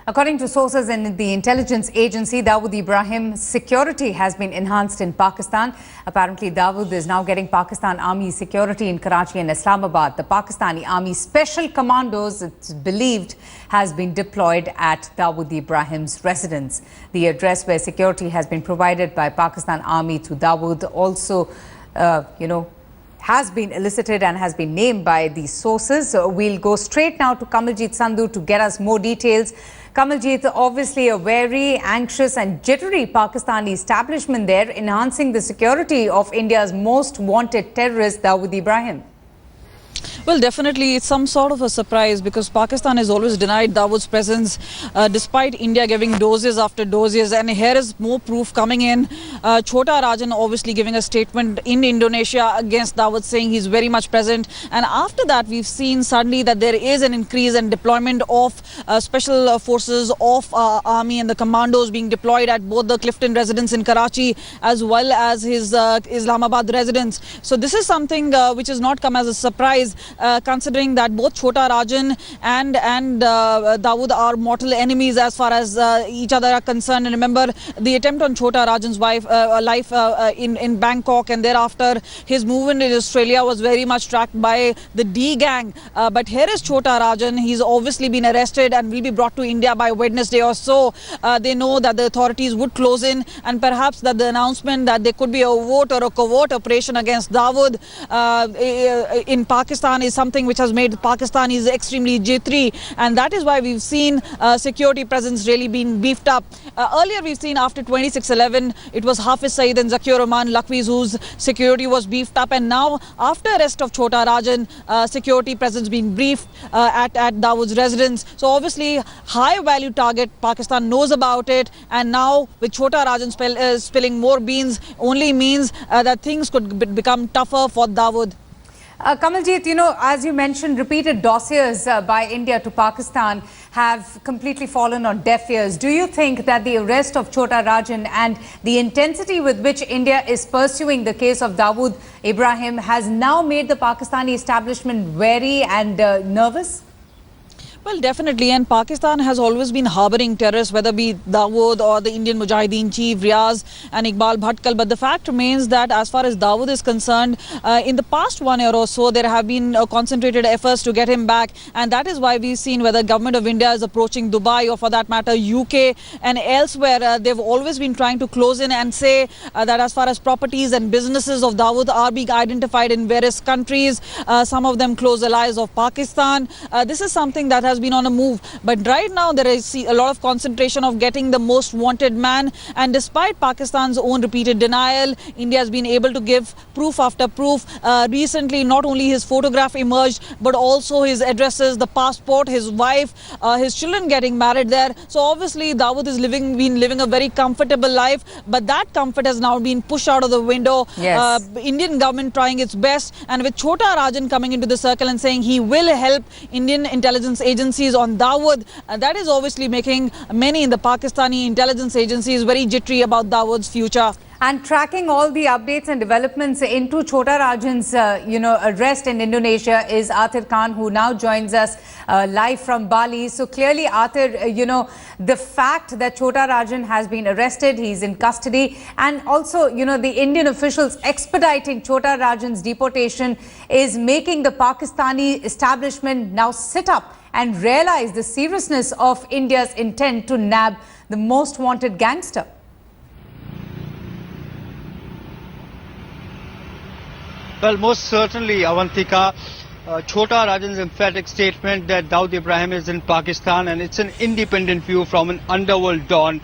According to sources in the intelligence agency, Dawood Ibrahim's security has been enhanced in Pakistan. Apparently, Dawood is now getting Pakistan Army security in Karachi and Islamabad. The Pakistani Army Special Commandos, it's believed, has been deployed at Dawood Ibrahim's residence. The address where security has been provided by Pakistan Army to Dawood also, has been elicited and has been named by these sources. We'll go straight now to Kamaljeet Sandhu to get us more details. Kamaljeet, obviously a very anxious and jittery Pakistani establishment there, enhancing the security of India's most wanted terrorist, Dawood Ibrahim. Well, definitely it's some sort of a surprise because Pakistan has always denied Dawood's presence despite India giving doses after doses, and here is more proof coming in. Chota Rajan obviously giving a statement in Indonesia against Dawood, saying he's very much present, and after that we've seen suddenly that there is an increase in deployment of special forces of army and the commandos being deployed at both the Clifton residence in Karachi as well as his Islamabad residence. So this is something which has not come as a surprise, considering that both Chota Rajan and Dawood are mortal enemies as far as each other are concerned. And remember, the attempt on Chota Rajan's life in Bangkok, and thereafter his movement in Australia was very much tracked by the D gang. But here is Chota Rajan. He's obviously been arrested and will be brought to India by Wednesday or so. They know that the authorities would close in, and perhaps that the announcement that there could be a vote or a covert operation against Dawood in Pakistan is something which has made Pakistanis extremely jittery, and that is why we've seen security presence really being beefed up. Earlier we've seen after 26/11 it was Hafiz Saeed and Zakir Rahman Lakhvis whose security was beefed up, and now after arrest of Chota Rajan, security presence being briefed at Dawood's residence. So obviously high value target, Pakistan knows about it, and now with Chota Rajan spilling more beans only means that things could become tougher for Dawood. Kamaljeet, as you mentioned, repeated dossiers by India to Pakistan have completely fallen on deaf ears. Do you think that the arrest of Chota Rajan and the intensity with which India is pursuing the case of Dawood Ibrahim has now made the Pakistani establishment wary and nervous? Well, definitely, and Pakistan has always been harboring terrorists, whether be Dawood or the Indian Mujahideen chief Riaz and Iqbal Bhatkal. But the fact remains that as far as Dawood is concerned, in the past 1 year or so, there have been concentrated efforts to get him back, and that is why we've seen whether government of India is approaching Dubai or, for that matter, UK and elsewhere. They've always been trying to close in and say that as far as properties and businesses of Dawood are being identified in various countries, some of them close allies of Pakistan. This is something that has been on a move, but right now there is a lot of concentration of getting the most wanted man, and despite Pakistan's own repeated denial, India has been able to give proof after proof. Recently, not only his photograph emerged, but also his addresses, the passport, his wife, his children getting married there. So obviously Dawood is been living a very comfortable life, but that comfort has now been pushed out of the window. Yes. Indian government trying its best, and with Chota Rajan coming into the circle and saying he will help Indian intelligence agencies on Dawood, that is obviously making many in the Pakistani intelligence agencies very jittery about Dawood's future. And tracking all the updates and developments into Chota Rajan's, arrest in Indonesia is Athir Khan, who now joins us live from Bali. So clearly, Athir, the fact that Chota Rajan has been arrested, he's in custody, and also, the Indian officials expediting Chota Rajan's deportation is making the Pakistani establishment now sit up and realize the seriousness of India's intent to nab the most wanted gangster. Well, most certainly, Avantika, Chota Rajan's emphatic statement that Dawood Ibrahim is in Pakistan, and it's an independent view from an underworld don.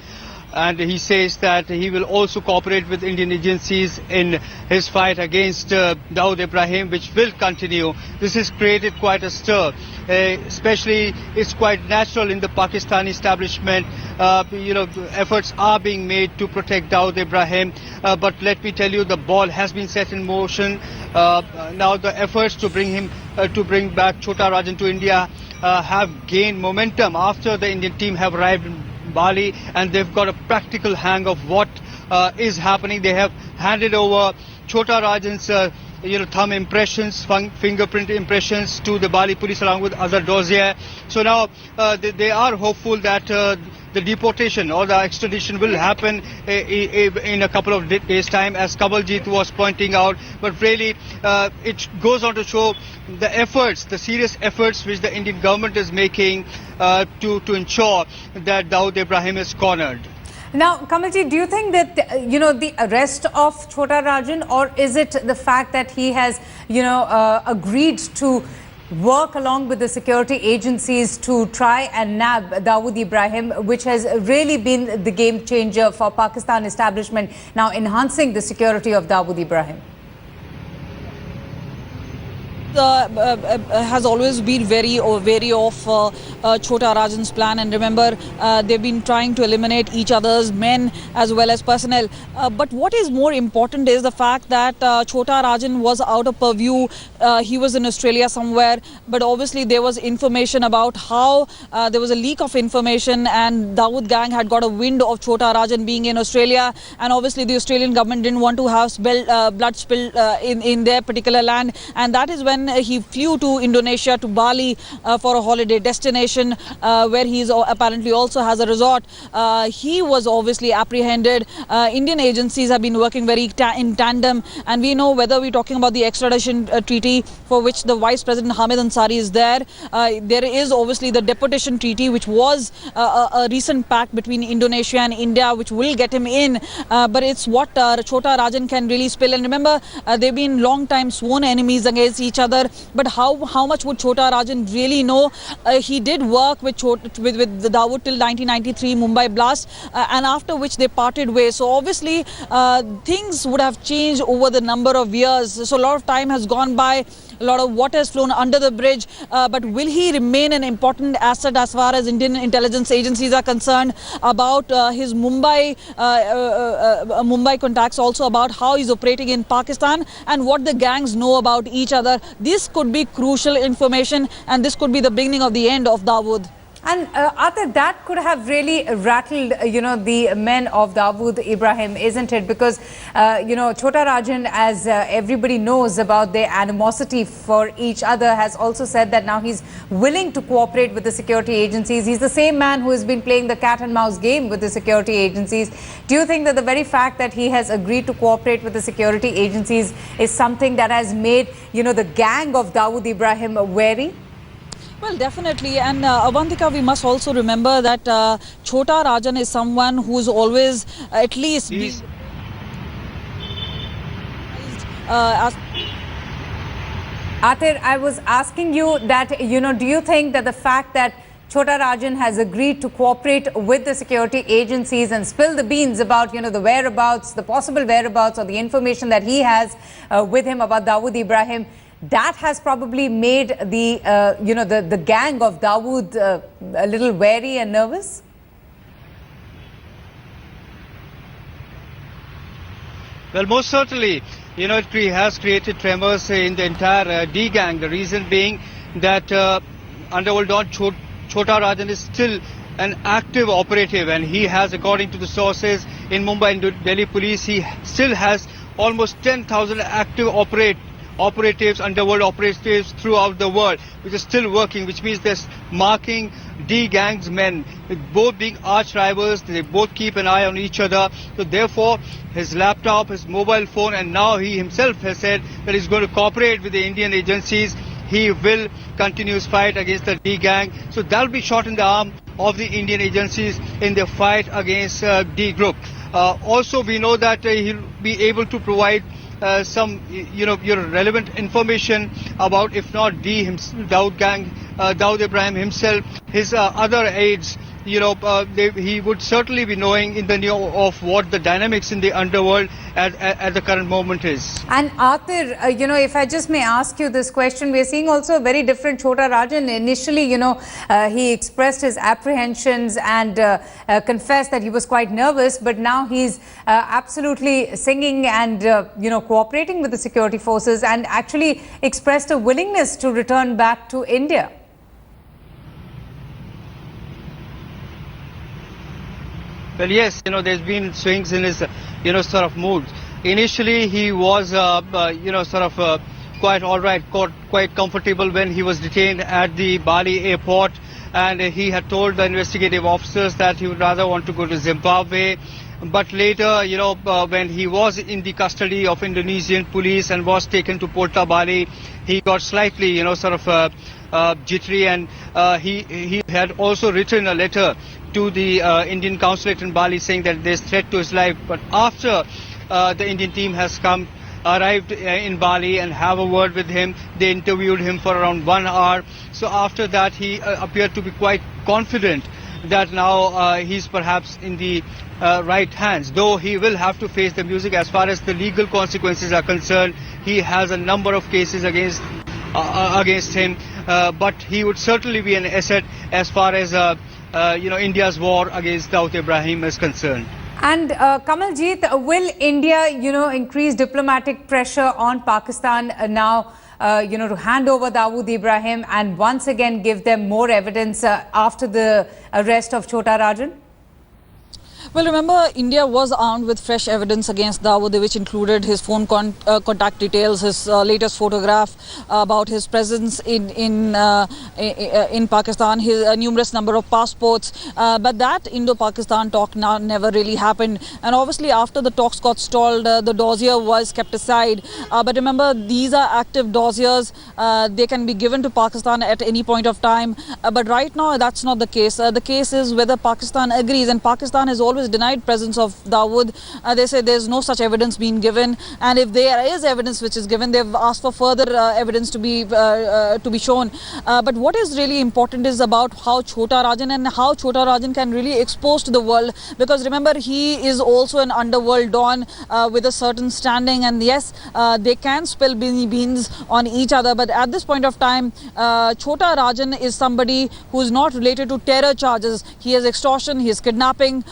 And he says that he will also cooperate with Indian agencies in his fight against Dawood Ibrahim, which will continue. This has created quite a stir. Especially, it's quite natural in the Pakistani establishment. Efforts are being made to protect Dawood Ibrahim. But let me tell you, the ball has been set in motion. Now the efforts to bring back Chota Rajan to India have gained momentum after the Indian team have arrived in Bali, and they've got a practical hang of what is happening. They have handed over Chota Rajan's thumb impressions, fingerprint impressions to the Bali police along with other dossier. So now they are hopeful that the deportation or the extradition will happen in a couple of days' time, as Kamaljeet was pointing out. But really, it goes on to show the efforts, the serious efforts which the Indian government is making to ensure that Dawood Ibrahim is cornered. Now, Kamalji, do you think that, the arrest of Chhota Rajan, or is it the fact that he has, agreed to work along with the security agencies to try and nab Dawood Ibrahim, which has really been the game changer for Pakistan establishment, now enhancing the security of Dawood Ibrahim? Has always been very wary of Chhota Rajan's plan, and remember they've been trying to eliminate each other's men as well as personnel. But what is more important is the fact that Chhota Rajan was out of purview. He was in Australia somewhere, but obviously there was information about how there was a leak of information, and Dawood gang had got a wind of Chhota Rajan being in Australia, and obviously the Australian government didn't want to have blood spill in their particular land, and that is when he flew to Indonesia, to Bali for a holiday destination where he apparently also has a resort. He was obviously apprehended. Indian agencies have been working very in tandem, and we know, whether we're talking about the extradition treaty for which the Vice President Hamid Ansari is there, there is obviously the deportation treaty, which was a recent pact between Indonesia and India, which will get him in, but it's what Chhota Rajan can really spill. And remember, they've been long time sworn enemies against each other. But how much would Chhota Rajan really know? He did work with Dawood till 1993 Mumbai blast, and after which they parted ways. So obviously things would have changed over the number of years. So a lot of time has gone by, a lot of water has flown under the bridge. But will he remain an important asset as far as Indian intelligence agencies are concerned? About his Mumbai contacts, also about how he's operating in Pakistan and what the gangs know about each other. This could be crucial information, and this could be the beginning of the end of Dawood. And Atif, that could have really rattled, the men of Dawood Ibrahim, isn't it? Because, Chhota Rajan, as everybody knows about their animosity for each other, has also said that now he's willing to cooperate with the security agencies. He's the same man who has been playing the cat and mouse game with the security agencies. Do you think that the very fact that he has agreed to cooperate with the security agencies is something that has made, the gang of Dawood Ibrahim wary? Well, definitely. And Avantika, we must also remember that Chhota Rajan is someone who's always at least Atir, I was asking you that, do you think that the fact that Chhota Rajan has agreed to cooperate with the security agencies and spill the beans about, the whereabouts, the possible whereabouts, or the information that he has with him about Dawood Ibrahim, that has probably made the, the gang of Dawood a little wary and nervous? Well, most certainly, it has created tremors in the entire D gang. The reason being that Underworld Don Chhota Rajan is still an active operative, and he has, according to the sources in Mumbai and Delhi police, he still has almost 10,000 active operatives, underworld operatives throughout the world, which is still working, which means they're marking D gang's men, both being arch rivals. They both keep an eye on each other. So therefore, his laptop, his mobile phone, and now he himself has said that he's going to cooperate with the Indian agencies. He will continue his fight against the D gang. So that'll be shot in the arm of the Indian agencies in their fight against D group. Also, we know that he'll be able to provide some, relevant information about, if not Dawood Ibrahim himself, his other aides. He would certainly be knowing in the know of what the dynamics in the underworld at the current moment is. And Atir, if I just may ask you this question, we are seeing also a very different Chhota Rajan. Initially, he expressed his apprehensions and confessed that he was quite nervous, but now he's absolutely singing and, cooperating with the security forces, and actually expressed a willingness to return back to India. Well, yes, there's been swings in his, sort of moods. Initially, he was, quite all right, quite comfortable when he was detained at the Bali airport, and he had told the investigative officers that he would rather want to go to Zimbabwe. But later, when he was in the custody of Indonesian police and was taken to Porta Bali, he got slightly, jittery, and he had also written a letter to the Indian consulate in Bali saying that there's threat to his life. But after the Indian team has arrived in Bali and have a word with him, they interviewed him for around 1 hour. So after that, he appeared to be quite confident that now he's perhaps in the right hands, though he will have to face the music as far as the legal consequences are concerned. He has a number of cases against him, but he would certainly be an asset as far as India's war against Dawood Ibrahim is concerned. And Kamaljeet, will India, increase diplomatic pressure on Pakistan now, to hand over Dawood Ibrahim and once again give them more evidence after the arrest of Chota Rajan? Well, remember, India was armed with fresh evidence against Dawood, which included his phone contact details, his latest photograph about his presence in Pakistan, his numerous number of passports. But that Indo-Pakistan talk now never really happened. And obviously, after the talks got stalled, the dossier was kept aside. But remember, these are active dossiers. They can be given to Pakistan at any point of time. But right now, that's not the case. The case is whether Pakistan agrees, and Pakistan has always denied presence of Dawood. They say there's no such evidence being given, and if there is evidence which is given, they've asked for further evidence to be shown. But what is really important is about how Chota Rajan and how Chota Rajan can really expose to the world, because remember, he is also an underworld don with a certain standing, and yes, they can spill beans on each other, but at this point of time, Chota Rajan is somebody who is not related to terror charges. He has extortion, he is kidnapping,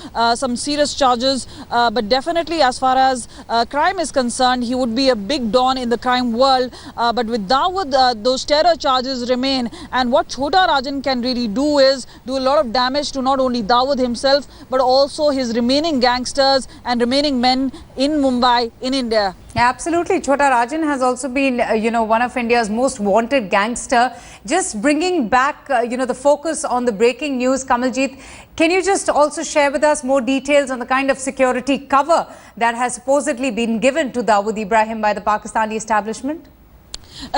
some serious charges, but definitely as far as crime is concerned, he would be a big don in the crime world. But with Dawood, those terror charges remain, and what Chota Rajan can really do is do a lot of damage to not only Dawood himself, but also his remaining gangsters and remaining men in Mumbai, in India. Yeah, absolutely. Chota Rajan has also been, one of India's most wanted gangster. Just bringing back, the focus on the breaking news, Kamaljeet, can you just also share with us more details on the kind of security cover that has supposedly been given to Dawood Ibrahim by the Pakistani establishment?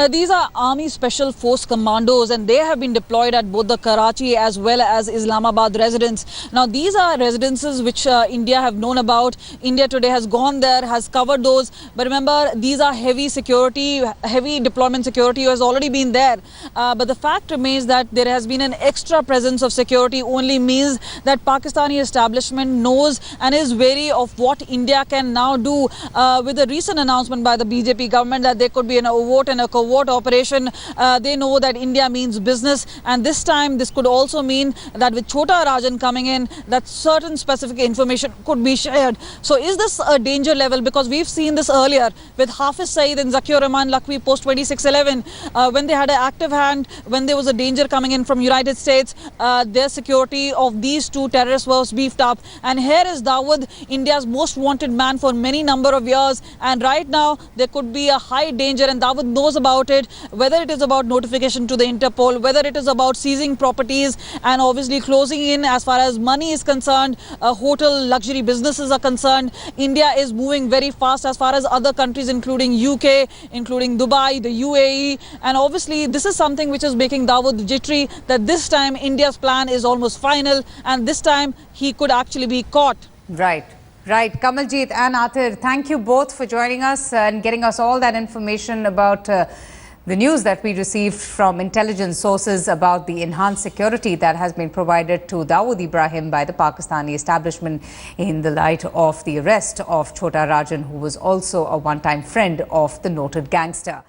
These are Army Special Force Commandos, and they have been deployed at both the Karachi as well as Islamabad residence. Now, these are residences which India have known about. India today has gone there, has covered those. But remember, these are heavy security, heavy deployment security has already been there. But the fact remains that there has been an extra presence of security only means that Pakistani establishment knows and is wary of what India can now do. With the recent announcement by the BJP government that there could be an overt and a covert operation, they know that India means business, and this time this could also mean that with Chota Rajan coming in, that certain specific information could be shared. So is this a danger level? Because we've seen this earlier with Hafiz Saeed and Zakir Rahman Lakwi post 2611, when they had an active hand, when there was a danger coming in from United States, their security of these two terrorists was beefed up. And here is Dawood, India's most wanted man for many number of years, and right now there could be a high danger, and Dawood knows about it, whether it is about notification to the Interpol, whether it is about seizing properties and obviously closing in as far as money is concerned, hotel luxury businesses are concerned. India is moving very fast as far as other countries, including UK, including Dubai, the UAE, and obviously this is something which is making Dawood jittery, that this time India's plan is almost final, and this time he could actually be caught. Right. Right. Kamaljeet and Athir, thank you both for joining us and getting us all that information about the news that we received from intelligence sources about the enhanced security that has been provided to Dawood Ibrahim by the Pakistani establishment in the light of the arrest of Chota Rajan, who was also a one-time friend of the noted gangster.